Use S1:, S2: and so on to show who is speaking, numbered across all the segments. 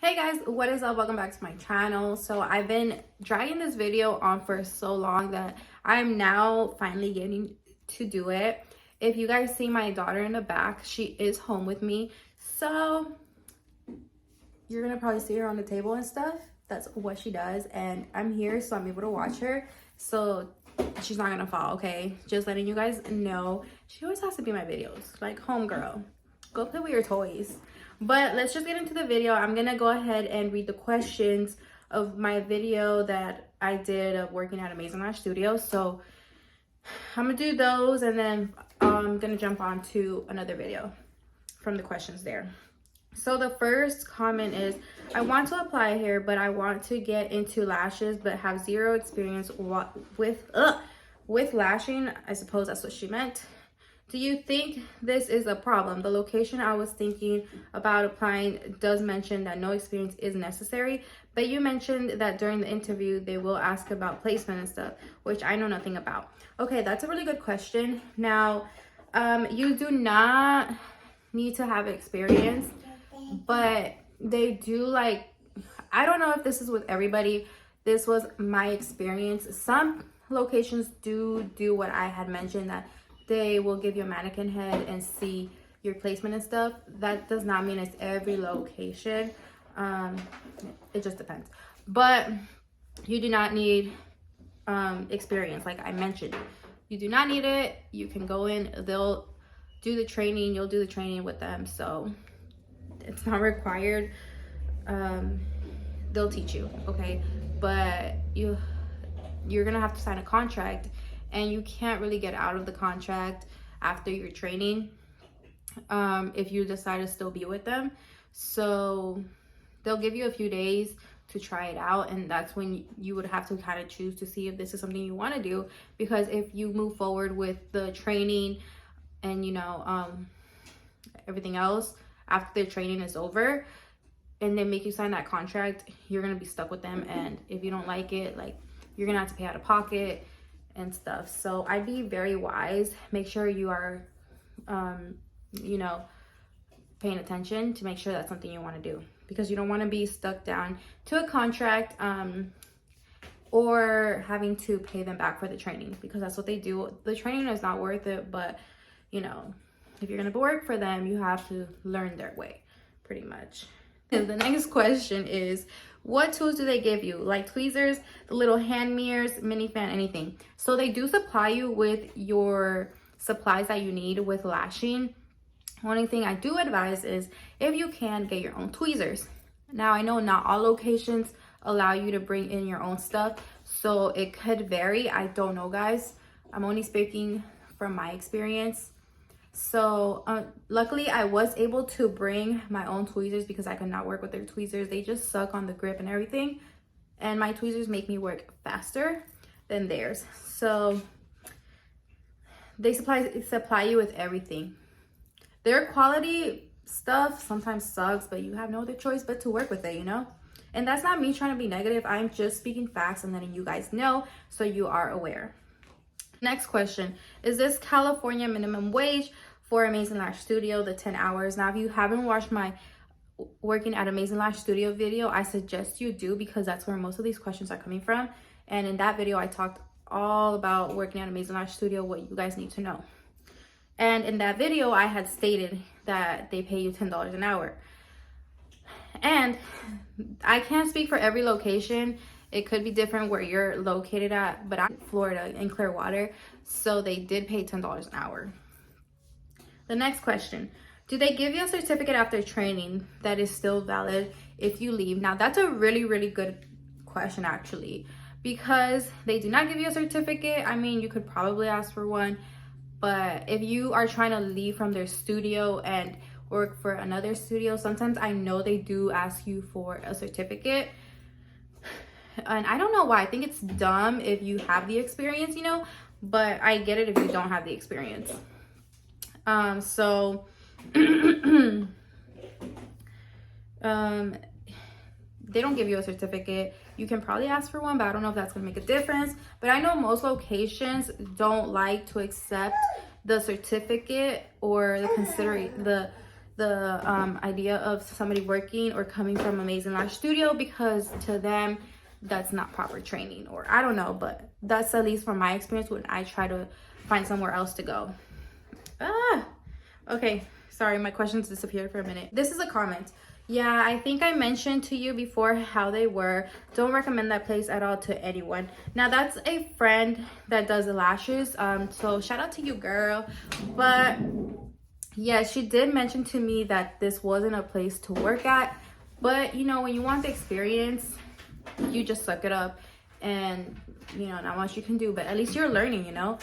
S1: Hey guys, what is up? Welcome back to my channel. So I've been dragging this video on for so long that I'm now finally getting to do it. If you guys see my daughter in the back, she is home with me. So you're gonna probably see her on the table and stuff. That's what she does. And I'm here, so I'm able to watch her. So she's not gonna fall, okay? Just letting you guys know. She always has to be in my videos. Like, homegirl, go play with your toys. But let's just get into the video. I'm gonna go ahead and read the questions of my video that I did of working at Amazing Lash Studio. So I'm gonna do those, and then I'm gonna jump on to another video from the questions there. So the first comment is, I want to apply hair, but I want to get into lashes, but have zero experience with lashing. I suppose that's what she meant. Do you think this is a problem? The location I was thinking about applying does mention that no experience is necessary, but you mentioned that during the interview they will ask about placement and stuff, which I know nothing about. Okay, that's a really good question. Now, you do not need to have experience, but they do, like, I don't know if this is with everybody. This was my experience. Some locations do what I had mentioned, that they will give you a mannequin head and see your placement and stuff. That does not mean it's every location. It just depends. But you do not need experience, like I mentioned. You do not need it. You can go in, they'll do the training, you'll do the training with them. So it's not required. They'll teach you, okay? But you're gonna have to sign a contract, and you can't really get out of the contract after your training if you decide to still be with them. So they'll give you a few days to try it out, and that's when you would have to kind of choose to see if this is something you want to do. Because if you move forward with the training and everything else after the training is over, and they make you sign that contract, you're gonna be stuck with them. And if you don't like it, like, you're gonna have to pay out of pocket and stuff. So I'd be very wise. Make sure you are paying attention to make sure that's something you want to do, because you don't want to be stuck down to a contract or having to pay them back for the training, because that's what they do. The training is not worth it, but if you're going to work for them, you have to learn their way, pretty much. And the next question is, what tools do they give you? Like tweezers, the little hand mirrors, mini fan, anything. So they do supply you with your supplies that you need with lashing. Only thing I do advise is, if you can, get your own tweezers. Now, I know not all locations allow you to bring in your own stuff, so it could vary. I don't know, guys. I'm only speaking from my experience. So luckily I was able to bring my own tweezers, because I could not work with their tweezers. They just suck on the grip and everything, and my tweezers make me work faster than theirs. So they supply you with everything. Their quality stuff sometimes sucks, but you have no other choice but to work with it, and that's not me trying to be negative. I'm just speaking facts and letting you guys know so you are aware. Next question, is this California minimum wage for Amazing Lash Studio, the 10 hours? Now, if you haven't watched my working at Amazing Lash Studio video, I suggest you do, because that's where most of these questions are coming from. And in that video, I talked all about working at Amazing Lash Studio, what you guys need to know. And in that video, I had stated that they pay you $10 an hour. And I can't speak for every location. It could be different where you're located at, but I'm in Florida, in Clearwater, so they did pay $10 an hour. The next question, do they give you a certificate after training that is still valid if you leave? Now, that's a really, really good question, actually, because they do not give you a certificate. I mean, you could probably ask for one, but if you are trying to leave from their studio and work for another studio, sometimes I know they do ask you for a certificate. And I don't know why. I think it's dumb if you have the experience, but I get it if you don't have the experience. So they don't give you a certificate. You can probably ask for one, but I don't know if that's gonna make a difference. But I know most locations don't like to accept the certificate or the the idea of somebody working or coming from Amazing Lash Studio, because to them that's not proper training, or I don't know, but that's at least from my experience when I try to find somewhere else to go. Okay, sorry, my questions disappeared for a minute. This is a comment. Yeah, I think I mentioned to you before how they were. Don't recommend that place at all to anyone. Now that's a friend that does the lashes, so shout out to you, girl. But yeah, she did mention to me that this wasn't a place to work at, but you know, when you want the experience, you just suck it up, and you know, not much you can do, but at least you're learning, you know,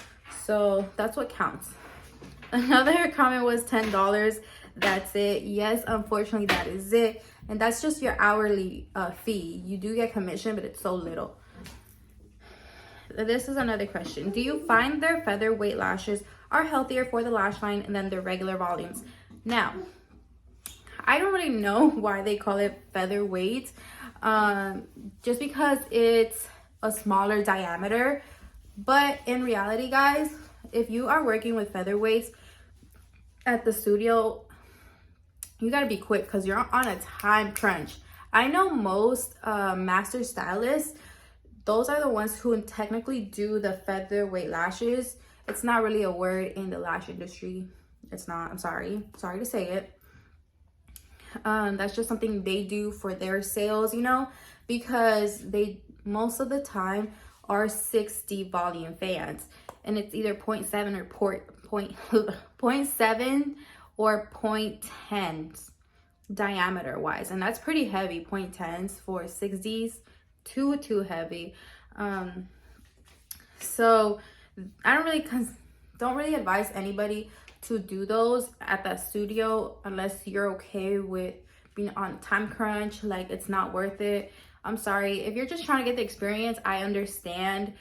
S1: so that's what counts. Another comment was $10. That's it. Yes, unfortunately that is it, and that's just your hourly fee. You do get commission, but it's so little. This is another question. Do you find their featherweight lashes are healthier for the lash line than their regular volumes? Now, I don't really know why they call it featherweight, just because it's a smaller diameter, but in reality, guys, if you are working with featherweights at the studio, you got to be quick because you're on a time crunch. I know most master stylists, those are the ones who technically do the featherweight lashes. It's not really a word in the lash industry. It's not. I'm sorry to say it. That's just something they do for their sales, you know, because they most of the time are 60 volume fans, and it's either 0.7 or 0.7 or 0.10 diameter wise, and that's pretty heavy. 0.10s for 60s, too heavy. So I don't really advise anybody to do those at that studio unless you're okay with being on time crunch. Like, it's not worth it. I'm sorry, if you're just trying to get the experience, I understand.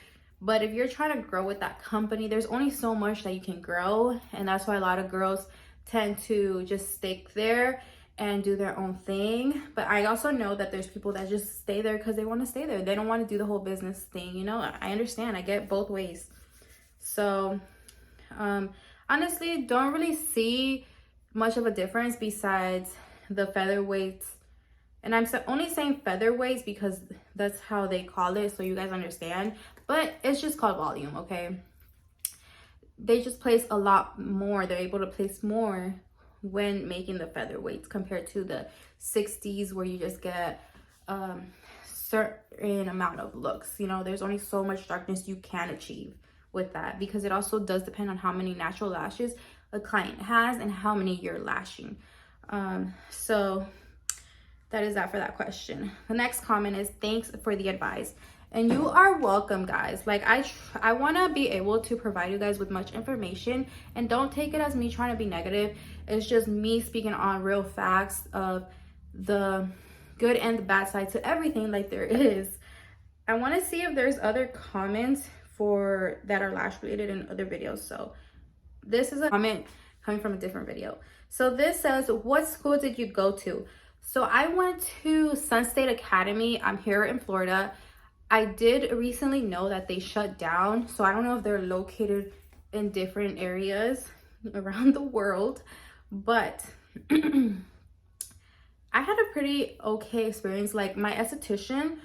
S1: But if you're trying to grow with that company, there's only so much that you can grow, and that's why a lot of girls tend to just stick there and do their own thing. But I also know that there's people that just stay there because they want to stay there. They don't want to do the whole business thing, you know. I understand. I get both ways. So honestly, don't really see much of a difference besides the featherweights. And I'm only saying featherweights because that's how they call it, so you guys understand. But it's just called volume, okay? They just place a lot more. They're able to place more when making the featherweights compared to the 60s, where you just get certain amount of looks. You know, there's only so much darkness you can achieve with that, because it also does depend on how many natural lashes a client has and how many you're lashing. So that is that for that question. The next comment is, thanks for the advice. And you are welcome, guys. Like, I want to be able to provide you guys with much information, and don't take it as me trying to be negative. It's just me speaking on real facts of the good and the bad side to everything, like there is. I want to see if there's other comments for that are lash related in other videos. So this is a comment coming from a different video. So this says, what school did you go to? So I went to Sun State Academy. I'm here in Florida. I did recently know that they shut down, so I don't know if they're located in different areas around the world, but I had a pretty okay experience. Like, my esthetician,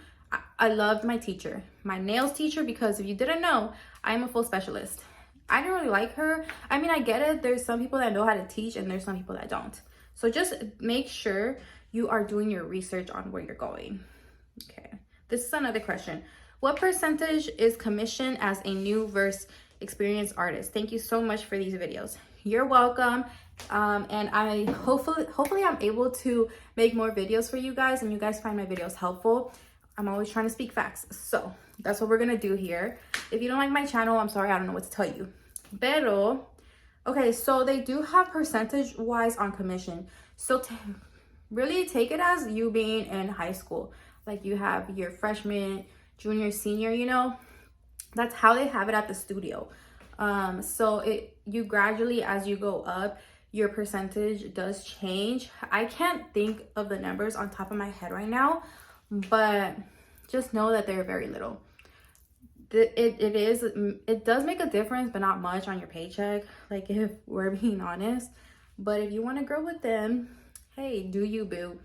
S1: I loved my teacher, my nails teacher, because if you didn't know, I'm a full specialist. I didn't really like her. I mean, I get it. There's some people that know how to teach and there's some people that don't. So just make sure you are doing your research on where you're going. Okay. This is another question. What percentage is commission as a new versus experienced artist? Thank you so much for these videos. You're welcome. And I hopefully I'm able to make more videos for you guys, and you guys find my videos helpful. I'm always trying to speak facts. So that's what we're gonna do here. If you don't like my channel, I'm sorry, I don't know what to tell you. Pero, okay, so they do have percentage wise on commission. So really take it as you being in high school. Like, you have your freshman, junior, senior, you know, that's how they have it at the studio. So you gradually, as you go up, your percentage does change. I can't think of the numbers on top of my head right now, but just know that they're very little. It does make a difference, but not much on your paycheck, like, if we're being honest. But if you want to grow with them, hey, do you, boo.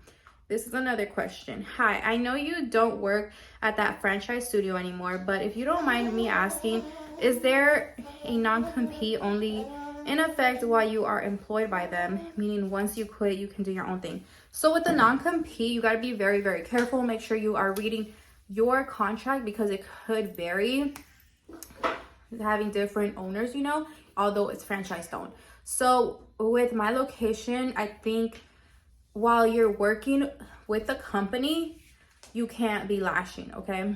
S1: This is another question. Hi, I know you don't work at that franchise studio anymore, but if you don't mind me asking, is there a non-compete only in effect while you are employed by them? Meaning once you quit, you can do your own thing. So with the non-compete, you got to be very, very careful. Make sure you are reading your contract because it could vary, having different owners, you know, although it's franchise owned. So with my location, I think while you're working with the company, you can't be lashing, okay?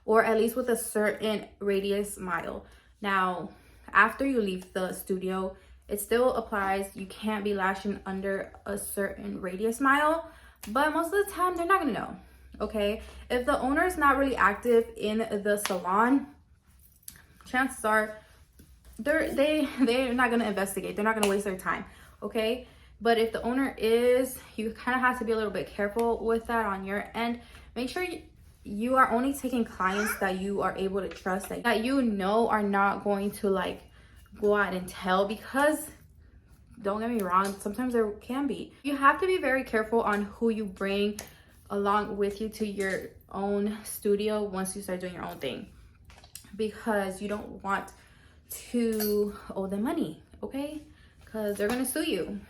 S1: Or at least with a certain radius mile. Now, after you leave the studio, it still applies. You can't be lashing under a certain radius mile, but most of the time they're not gonna know, okay? If the owner is not really active in the salon, chances are they're not gonna investigate. They're not gonna waste their time, okay? But if the owner is, you kind of have to be a little bit careful with that on your end. Make sure you are only taking clients that you are able to trust, that you know are not going to like go out and tell, because don't get me wrong, sometimes there can be. You have to be very careful on who you bring along with you to your own studio once you start doing your own thing, because you don't want to owe them money, okay? Because they're gonna sue you.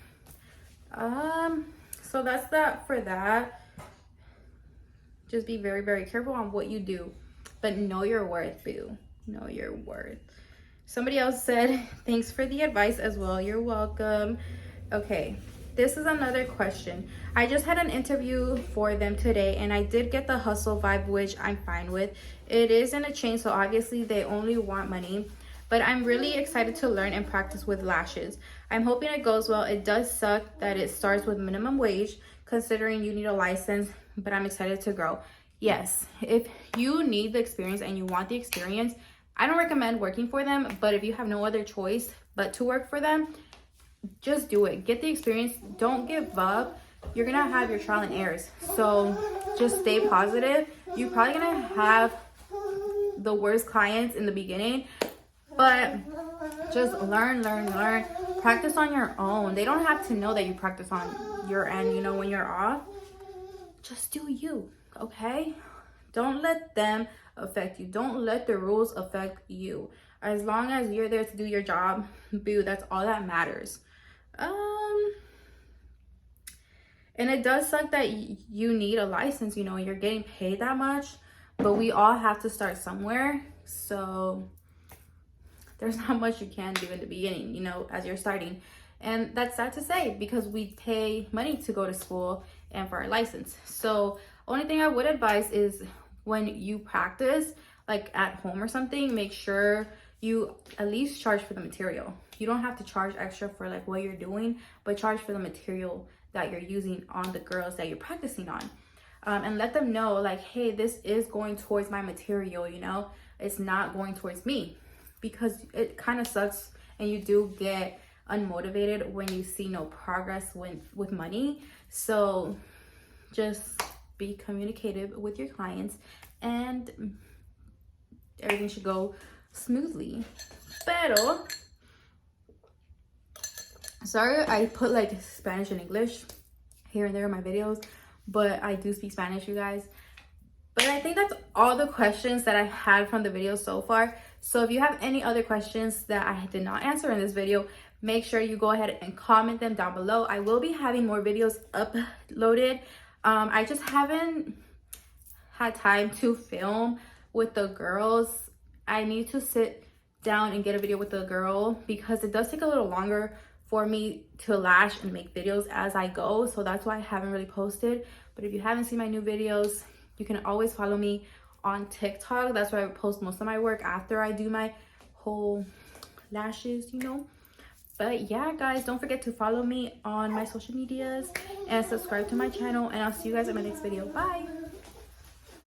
S1: So that's that for that. Just be very, very careful on what you do, but know your worth, boo. Know your worth. Somebody else said, thanks for the advice as well. You're welcome. Okay, this is another question. I just had an interview for them today and I did get the hustle vibe, which I'm fine with. It is in a chain, so obviously they only want money, but I'm really excited to learn and practice with lashes. I'm hoping it goes well. It does suck that it starts with minimum wage, considering you need a license, but I'm excited to grow. Yes, if you need the experience and you want the experience, I don't recommend working for them, but if you have no other choice but to work for them, just do it. Get the experience. Don't give up. You're gonna have your trial and errors, so just stay positive. You're probably gonna have the worst clients in the beginning, but just learn. Practice on your own. They don't have to know that you practice on your end, you know, when you're off. Just do you, okay? Don't let them affect you. Don't let the rules affect you. As long as you're there to do your job, boo, that's all that matters. And it does suck that you need a license, you know, you're getting paid that much, but we all have to start somewhere. So there's not much you can do in the beginning, you know, as you're starting. And that's sad to say because we pay money to go to school and for our license. So only thing I would advise is when you practice, like at home or something, make sure you at least charge for the material. You don't have to charge extra for like what you're doing, but charge for the material that you're using on the girls that you're practicing on. And let them know like, hey, this is going towards my material, you know, it's not going towards me, because it kind of sucks and you do get unmotivated when you see no progress with money. So just be communicative with your clients and everything should go smoothly. Pero sorry I put like Spanish and English here and there in my videos, but I do speak Spanish, you guys. But I think that's all the questions that I had from the video so far. So if you have any other questions that I did not answer in this video, make sure you go ahead and comment them down below. I will be having more videos uploaded. I just haven't had time to film with the girls. I need to sit down and get a video with the girl because it does take a little longer for me to lash and make videos as I go. So that's why I haven't really posted. But if you haven't seen my new videos, you can always follow me on TikTok. That's where I post most of my work after I do my whole lashes, you know. But yeah, guys, don't forget to follow me on my social medias and subscribe to my channel. And I'll see you guys in my next video. Bye.